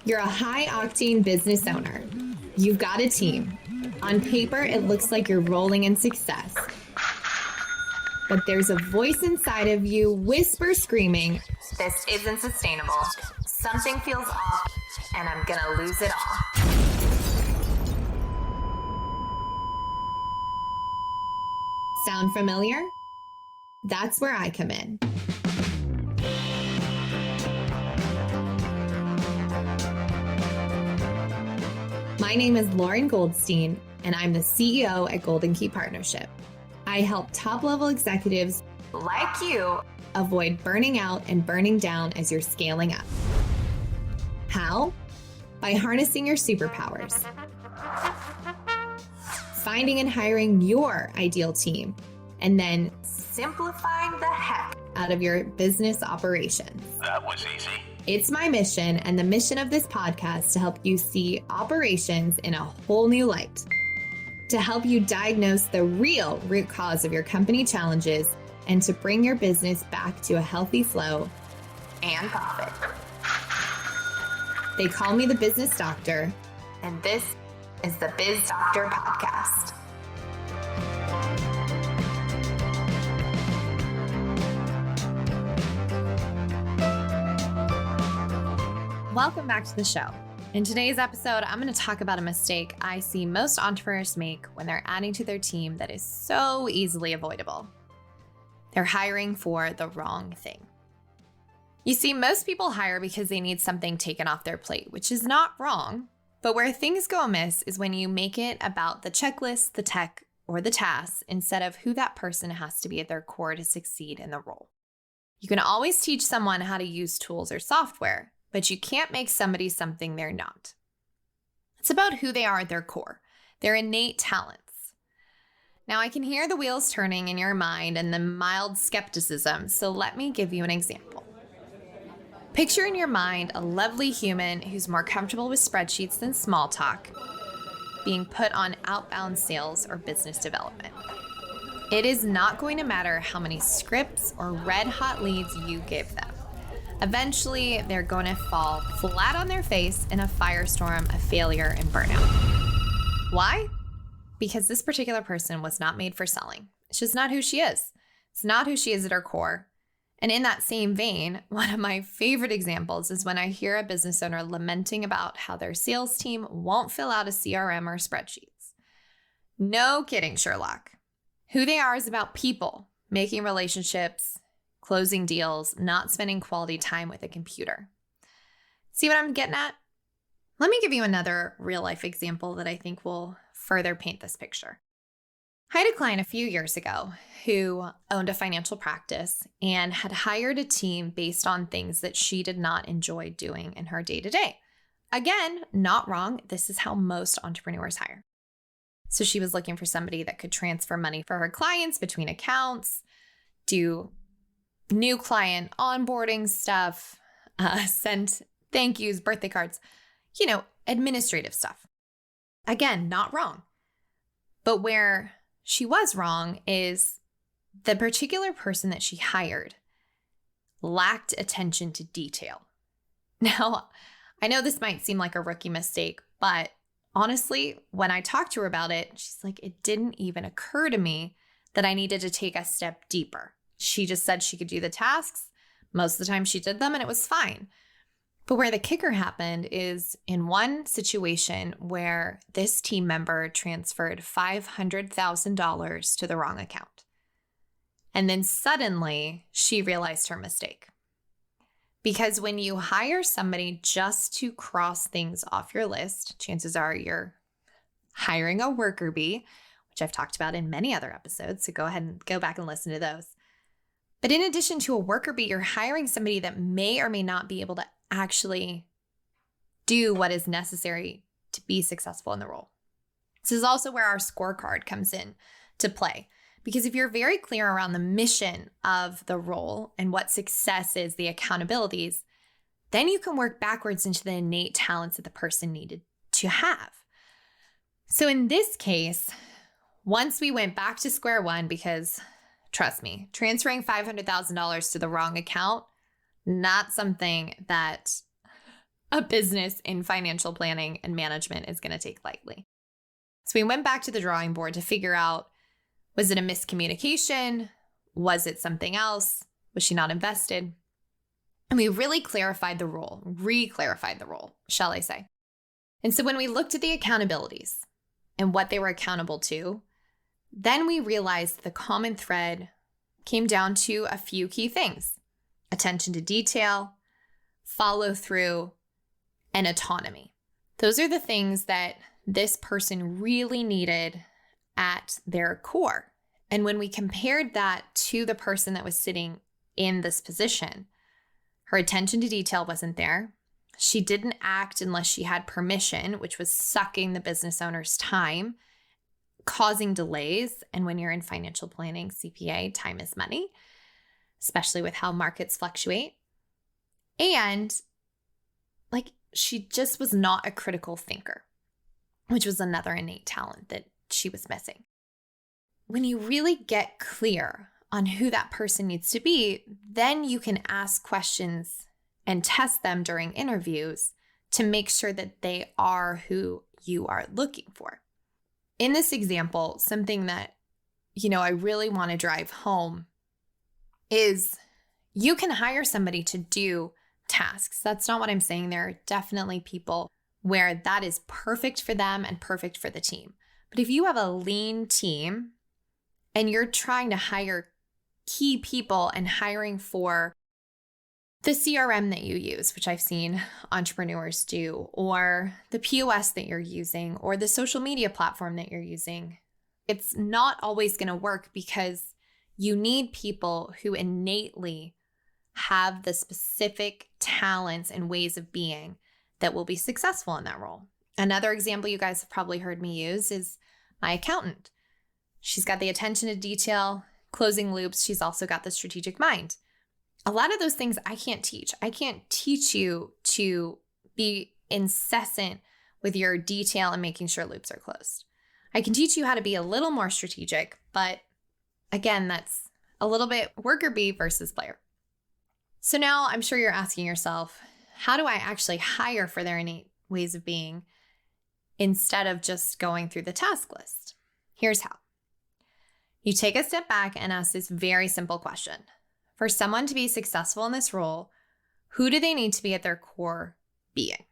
You're a high-octane business owner. You've got a team. On paper, it looks like you're rolling in success. But there's a voice inside of you, whisper screaming, "This isn't sustainable. Something feels off, and I'm gonna lose it all." Sound familiar? That's where I come in. My name is Lauren Goldstein, and I'm the CEO at Golden Key Partnership. I help top-level executives like you avoid burning out and burning down as you're scaling up. How? By harnessing your superpowers. Finding and hiring your ideal team, and then simplifying the heck out of your business operations. That was easy. It's my mission and the mission of this podcast to help you see operations in a whole new light, to help you diagnose the real root cause of your company challenges, and to bring your business back to a healthy flow and profit. They call me the Business Doctor, and this is the Biz Doctor podcast. Welcome back to the show. In today's episode, I'm going to talk about a mistake I see most entrepreneurs make when they're adding to their team that is so easily avoidable. They're hiring for the wrong thing. You see, most people hire because they need something taken off their plate, which is not wrong. But where things go amiss is when you make it about the checklist, the tech, or the tasks instead of who that person has to be at their core to succeed in the role. You can always teach someone how to use tools or software, but you can't make somebody something they're not. It's about who they are at their core, their innate talents. Now, I can hear the wheels turning in your mind and the mild skepticism, so let me give you an example. Picture in your mind a lovely human who's more comfortable with spreadsheets than small talk, being put on outbound sales or business development. It is not going to matter how many scripts or red-hot leads you give them. Eventually, they're going to fall flat on their face in a firestorm of failure and burnout. Why? Because this particular person was not made for selling. It's just not who she is. It's not who she is at her core. And in that same vein, one of my favorite examples is when I hear a business owner lamenting about how their sales team won't fill out a CRM or spreadsheets. No kidding, Sherlock. Who they are is about people, making relationships, closing deals, not spending quality time with a computer. See what I'm getting at? Let me give you another real-life example that I think will further paint this picture. I had a client a few years ago who owned a financial practice and had hired a team based on things that she did not enjoy doing in her day-to-day. Again, not wrong. This is how most entrepreneurs hire. So she was looking for somebody that could transfer money for her clients between accounts, do new client onboarding stuff, send thank yous, birthday cards, administrative stuff. Again, not wrong. But where she was wrong is the particular person that she hired lacked attention to detail. Now, I know this might seem like a rookie mistake, but honestly, when I talked to her about it, she's like, it didn't even occur to me that I needed to take a step deeper. She just said she could do the tasks. Most of the time she did them and it was fine. But where the kicker happened is in one situation where this team member transferred $500,000 to the wrong account. And then suddenly she realized her mistake. Because when you hire somebody just to cross things off your list, chances are you're hiring a worker bee, which I've talked about in many other episodes. So go ahead and go back and listen to those. But in addition to a worker bee, you're hiring somebody that may or may not be able to actually do what is necessary to be successful in the role. This is also where our scorecard comes in to play. Because if you're very clear around the mission of the role and what success is, the accountabilities, then you can work backwards into the innate talents that the person needed to have. So in this case, once we went back to square one, because trust me, transferring $500,000 to the wrong account, not something that a business in financial planning and management is going to take lightly. So we went back to the drawing board to figure out, was it a miscommunication? Was it something else? Was she not invested? And we really re-clarified the role, shall I say. And so when we looked at the accountabilities and what they were accountable to, then we realized the common thread came down to a few key things: attention to detail, follow through, and autonomy. Those are the things that this person really needed at their core. And when we compared that to the person that was sitting in this position, her attention to detail wasn't there. She didn't act unless she had permission, which was sucking the business owner's time, causing delays. And when you're in financial planning, CPA, time is money, especially with how markets fluctuate. And she just was not a critical thinker, which was another innate talent that she was missing. When you really get clear on who that person needs to be, then you can ask questions and test them during interviews to make sure that they are who you are looking for. In this example, something that, I really want to drive home is you can hire somebody to do tasks. That's not what I'm saying. There are definitely people where that is perfect for them and perfect for the team. But if you have a lean team and you're trying to hire key people and hiring for the CRM that you use, which I've seen entrepreneurs do, or the POS that you're using, or the social media platform that you're using, it's not always going to work because you need people who innately have the specific talents and ways of being that will be successful in that role. Another example you guys have probably heard me use is my accountant. She's got the attention to detail, closing loops. She's also got the strategic mind. A lot of those things I can't teach. I can't teach you to be incessant with your detail and making sure loops are closed. I can teach you how to be a little more strategic, but again, that's a little bit worker bee versus player. So now I'm sure you're asking yourself, how do I actually hire for their innate ways of being instead of just going through the task list? Here's how. You take a step back and ask this very simple question. For someone to be successful in this role, who do they need to be at their core being?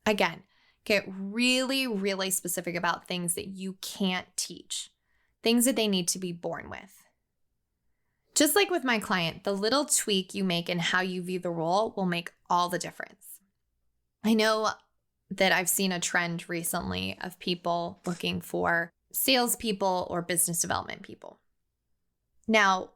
Again, get really, really specific about things that you can't teach, things that they need to be born with. Just like with my client, the little tweak you make in how you view the role will make all the difference. I know that I've seen a trend recently of people looking for salespeople or business development people. Now,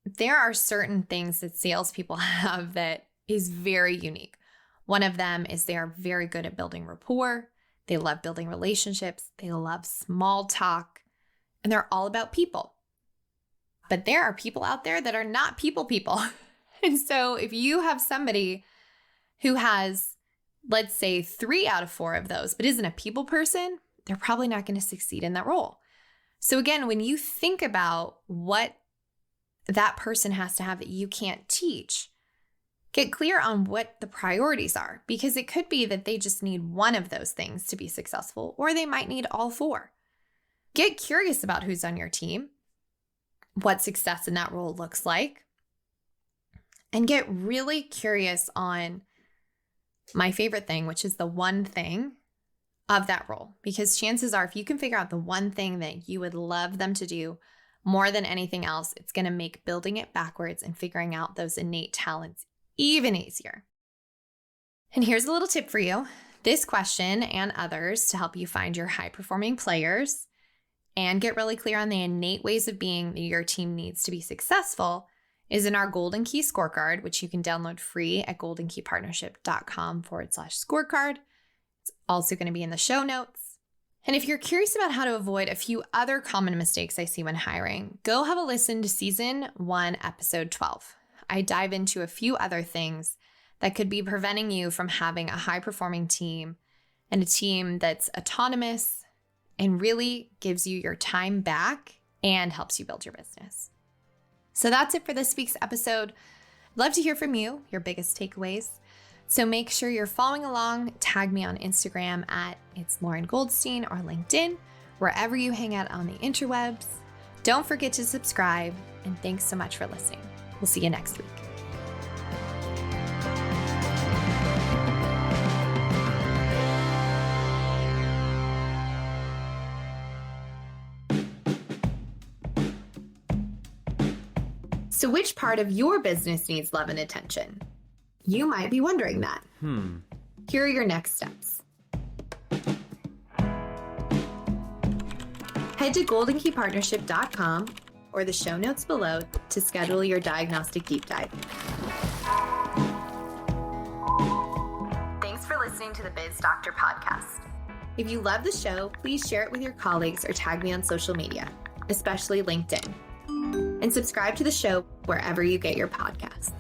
there are certain things that salespeople have that is very unique. One of them is they are very good at building rapport. They love building relationships. They love small talk, and they're all about people. But there are people out there that are not people. And so if you have somebody who has, let's say, 3 out of 4 of those, but isn't a people person, they're probably not going to succeed in that role. So again, when you think about what that person has to have that you can't teach, get clear on what the priorities are, because it could be that they just need one of those things to be successful, or they might need all 4. Get curious about who's on your team, what success in that role looks like, and get really curious on my favorite thing, which is the one thing of that role. Because chances are, if you can figure out the one thing that you would love them to do more than anything else, it's going to make building it backwards and figuring out those innate talents even easier. And here's a little tip for you. This question and others to help you find your high-performing players and get really clear on the innate ways of being that your team needs to be successful is in our Golden Key Scorecard, which you can download free at goldenkeypartnership.com/scorecard. It's also going to be in the show notes. And if you're curious about how to avoid a few other common mistakes I see when hiring, go have a listen to Season 1, Episode 12. I dive into a few other things that could be preventing you from having a high-performing team and a team that's autonomous and really gives you your time back and helps you build your business. So that's it for this week's episode. Love to hear from you, your biggest takeaways. So make sure you're following along. Tag me on Instagram at It's Lauren Goldstein or LinkedIn, wherever you hang out on the interwebs. Don't forget to subscribe, and thanks so much for listening. We'll see you next week. So which part of your business needs love and attention? You might be wondering that. Here are your next steps. Head to goldenkeypartnership.com or the show notes below to schedule your diagnostic deep dive. Thanks for listening to the Biz Doctor podcast. If you love the show, please share it with your colleagues or tag me on social media, especially LinkedIn. And subscribe to the show wherever you get your podcasts.